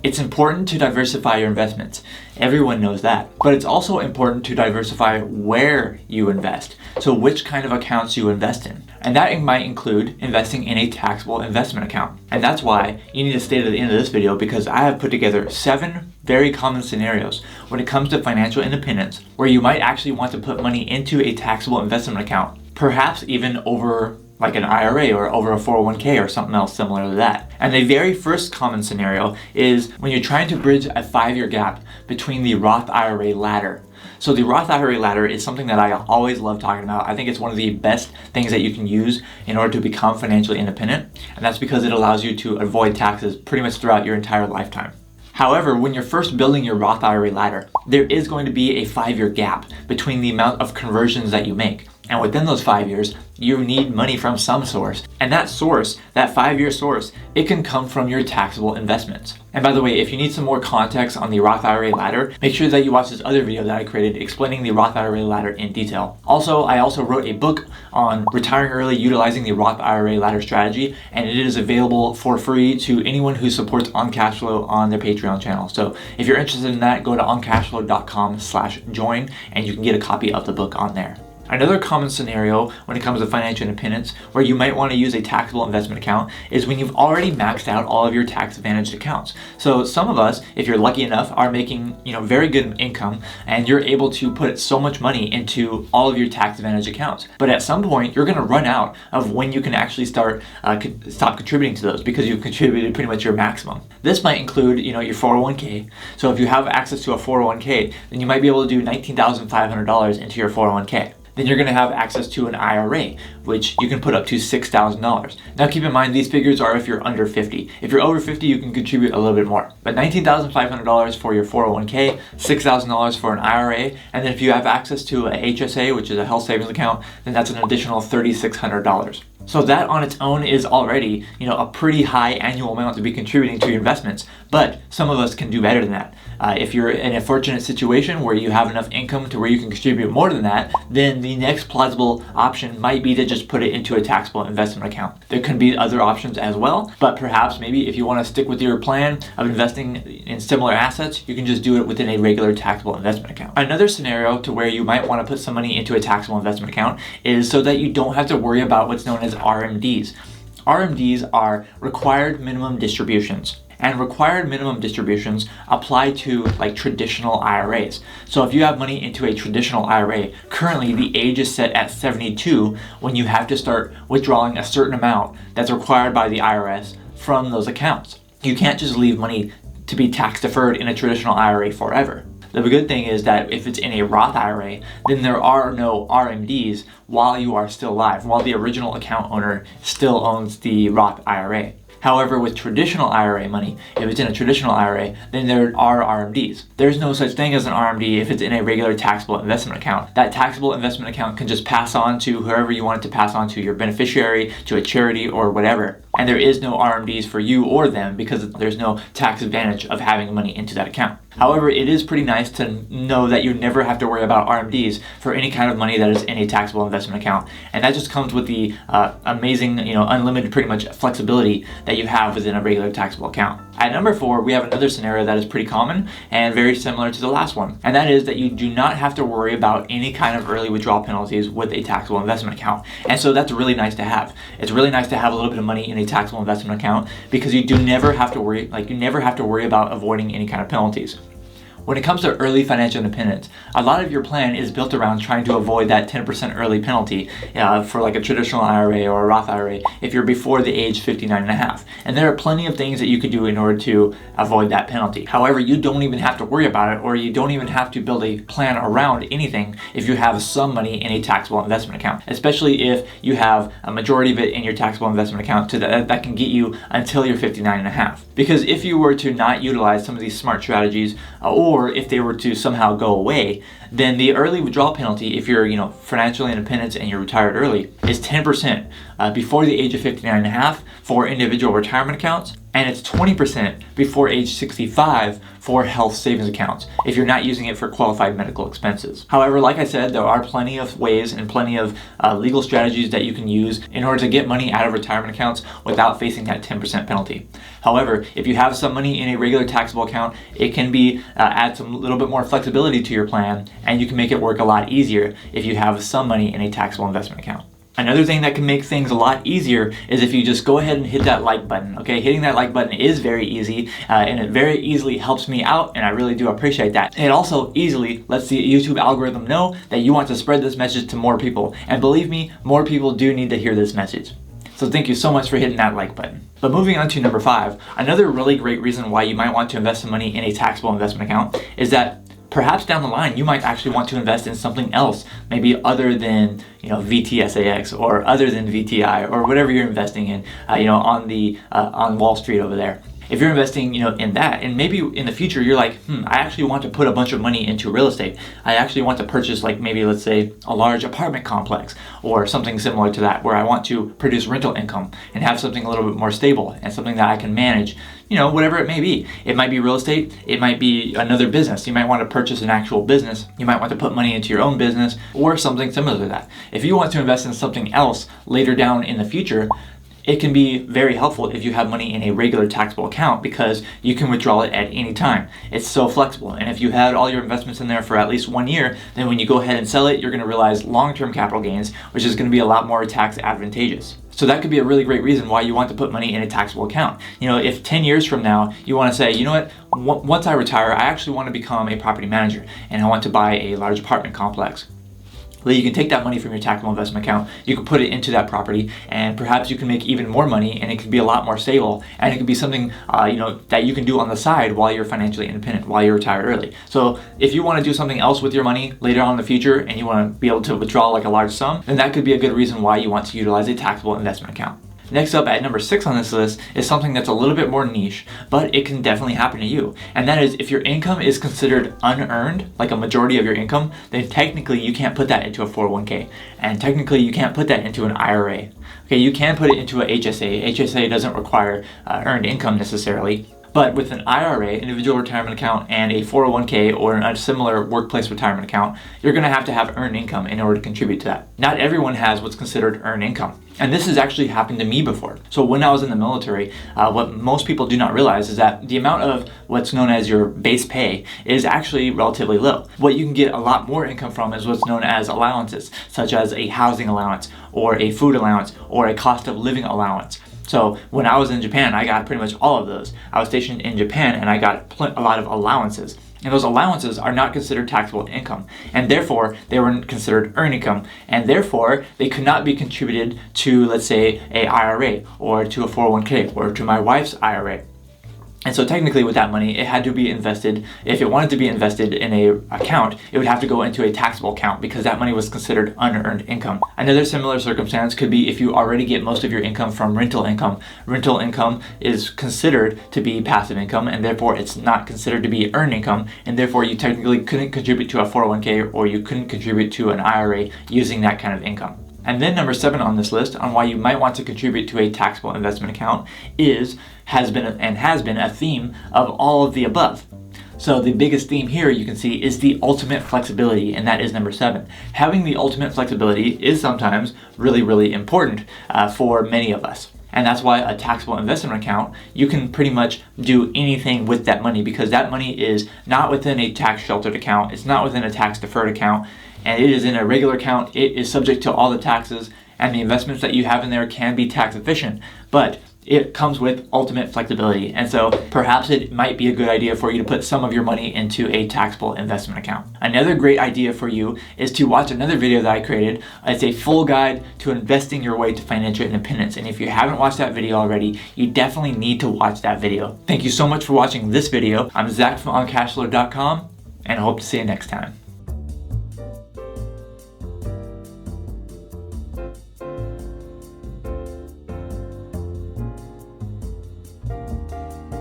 It's important to diversify your investments. Everyone knows that. But it's also important to diversify where you invest. So which kind of accounts you invest in. And that might include investing in a taxable investment account. And that's why you need to stay to the end of this video, because I have put together 7 very common scenarios when it comes to financial independence where you might actually want to put money into a taxable investment account, perhaps even over like an IRA or over a 401k or something else similar to that. And the very first common scenario is when you're trying to bridge a 5-year gap between the Roth IRA ladder. So the Roth IRA ladder is something that I always love talking about. I think it's one of the best things that you can use in order to become financially independent. And that's because it allows you to avoid taxes pretty much throughout your entire lifetime. However, when you're first building your Roth IRA ladder, there is going to be a 5-year gap between the amount of conversions that you make. And within those 5 years, you need money from some source. And that source, that 5-year source, it can come from your taxable investments. And by the way, if you need some more context on the Roth IRA ladder, make sure that you watch this other video that I created explaining the Roth IRA ladder in detail. Also, I also wrote a book on retiring early utilizing the Roth IRA ladder strategy, and it is available for free to anyone who supports OnCashflow on their Patreon channel. So if you're interested in that, go to oncashflow.com/join and you can get a copy of the book on there. Another common scenario when it comes to financial independence where you might want to use a taxable investment account is when you've already maxed out all of your tax advantaged accounts. So some of us, if you're lucky enough, are making very good income and you're able to put so much money into all of your tax advantaged accounts. But at some point you're going to run out of when you can actually stop contributing to those because you've contributed pretty much your maximum. This might include your 401k. So if you have access to a 401k, then you might be able to do $19,500 into your 401k. Then you're going to have access to an IRA, which you can put up to $6,000. Now keep in mind, these figures are if you're under 50. If you're over 50, you can contribute a little bit more. But $19,500 for your 401k, $6,000 for an IRA, and then if you have access to a HSA, which is a health savings account, then that's an additional $3,600. So that on its own is already, a pretty high annual amount to be contributing to your investments. But some of us can do better than that. If you're in a fortunate situation where you have enough income to where you can contribute more than that, then the next plausible option might be to just put it into a taxable investment account. There can be other options as well, but perhaps maybe if you want to stick with your plan of investing in similar assets, you can just do it within a regular taxable investment account. Another scenario to where you might want to put some money into a taxable investment account is so that you don't have to worry about what's known as RMDs. RMDs are required minimum distributions. And required minimum distributions apply to like traditional IRAs. So if you have money into a traditional IRA, currently the age is set at 72 when you have to start withdrawing a certain amount that's required by the IRS from those accounts. You can't just leave money to be tax deferred in a traditional IRA forever. The good thing is that if it's in a Roth IRA, then there are no RMDs while you are still alive, while the original account owner still owns the Roth IRA. However, with traditional IRA money, if it's in a traditional IRA, then there are RMDs. There's no such thing as an RMD if it's in a regular taxable investment account. That taxable investment account can just pass on to whoever you want it to pass on to, your beneficiary, to a charity, or whatever. And there is no RMDs for you or them because there's no tax advantage of having money into that account. However, it is pretty nice to know that you never have to worry about RMDs for any kind of money that is in a taxable investment account. And that just comes with the amazing, unlimited pretty much flexibility that you have within a regular taxable account. At number 4, we have another scenario that is pretty common and very similar to the last one. And that is that you do not have to worry about any kind of early withdrawal penalties with a taxable investment account. And so that's really nice to have. It's really nice to have a little bit of money in a taxable investment account because you never have to worry about avoiding any kind of penalties. When it comes to early financial independence, a lot of your plan is built around trying to avoid that 10% early penalty for like a traditional IRA or a Roth IRA if you're before the age 59 and a half. And there are plenty of things that you could do in order to avoid that penalty. However, you don't even have to worry about it, or you don't even have to build a plan around anything if you have some money in a taxable investment account, especially if you have a majority of it in your taxable investment account that can get you until you're 59 and a half. Because if you were to not utilize some of these smart strategies, or if they were to somehow go away, then the early withdrawal penalty, if you're financially independent and you're retired early, is 10% before the age of 59 and a half for individual retirement accounts, and it's 20% before age 65 for health savings accounts if you're not using it for qualified medical expenses. However, like I said, there are plenty of ways and plenty of legal strategies that you can use in order to get money out of retirement accounts without facing that 10% penalty. However, if you have some money in a regular taxable account, it can be add some little bit more flexibility to your plan, and you can make it work a lot easier if you have some money in a taxable investment account. Another thing that can make things a lot easier is if you just go ahead and hit that like button. Okay, hitting that like button is very easy, and it very easily helps me out, and I really do appreciate that. And it also easily lets the YouTube algorithm know that you want to spread this message to more people. And believe me, more people do need to hear this message. So thank you so much for hitting that like button. But moving on to number 5, another really great reason why you might want to invest some money in a taxable investment account is that perhaps down the line you might actually want to invest in something else, maybe other than VTSAX or other than VTI or whatever you're investing in, on Wall Street over there. If you're investing, in that, and maybe in the future you're like, I actually want to put a bunch of money into real estate. I actually want to purchase, like, maybe let's say a large apartment complex or something similar to that, where I want to produce rental income and have something a little bit more stable and something that I can manage. Whatever it may be. It might be real estate. It might be another business. You might want to purchase an actual business. You might want to put money into your own business or something similar to that. If you want to invest in something else later down in the future, it can be very helpful if you have money in a regular taxable account, because you can withdraw it at any time. It's so flexible. And if you had all your investments in there for at least 1 year, then when you go ahead and sell it, you're going to realize long-term capital gains, which is going to be a lot more tax advantageous. So that could be a really great reason why you want to put money in a taxable account. If 10 years from now you want to say, once I retire, I actually want to become a property manager and I want to buy a large apartment complex. Well, you can take that money from your taxable investment account, you can put it into that property, and perhaps you can make even more money, and it could be a lot more stable, and it could be something that you can do on the side while you're financially independent, while you retire early. So if you want to do something else with your money later on in the future and you want to be able to withdraw like a large sum, then that could be a good reason why you want to utilize a taxable investment account. Next up at number 6 on this list is something that's a little bit more niche, but it can definitely happen to you. And that is, if your income is considered unearned, like a majority of your income, then technically you can't put that into a 401k. And technically you can't put that into an IRA. Okay, you can put it into a HSA. HSA doesn't require earned income necessarily. But with an IRA, individual retirement account, and a 401k or a similar workplace retirement account, you're going to have earned income in order to contribute to that. Not everyone has what's considered earned income. And this has actually happened to me before. So when I was in the military, what most people do not realize is that the amount of what's known as your base pay is actually relatively low. What you can get a lot more income from is what's known as allowances, such as a housing allowance or a food allowance or a cost of living allowance. So when I was in Japan, I got pretty much all of those. I was stationed in Japan and I got a lot of allowances. And those allowances are not considered taxable income. And therefore, they were considered earned income. And therefore, they could not be contributed to, let's say, a IRA or to a 401k or to my wife's IRA. And so technically with that money, it had to be invested. If it wanted to be invested in an account, it would have to go into a taxable account because that money was considered unearned income. Another similar circumstance could be if you already get most of your income from rental income. Rental income is considered to be passive income, and therefore it's not considered to be earned income, and therefore you technically couldn't contribute to a 401k or you couldn't contribute to an IRA using that kind of income. And then number 7 on this list on why you might want to contribute to a taxable investment account has been a theme of all of the above. So the biggest theme here you can see is the ultimate flexibility, and that is number 7. Having the ultimate flexibility is sometimes really, really important for many of us. And that's why a taxable investment account, you can pretty much do anything with that money, because that money is not within a tax sheltered account, it's not within a tax deferred account, and it is in a regular account. It is subject to all the taxes, and the investments that you have in there can be tax efficient, but it comes with ultimate flexibility. And so perhaps it might be a good idea for you to put some of your money into a taxable investment account. Another great idea for you is to watch another video that I created. It's a full guide to investing your way to financial independence. And if you haven't watched that video already, you definitely need to watch that video. Thank you so much for watching this video. I'm Zach from OnCashflow.com, and I hope to see you next time.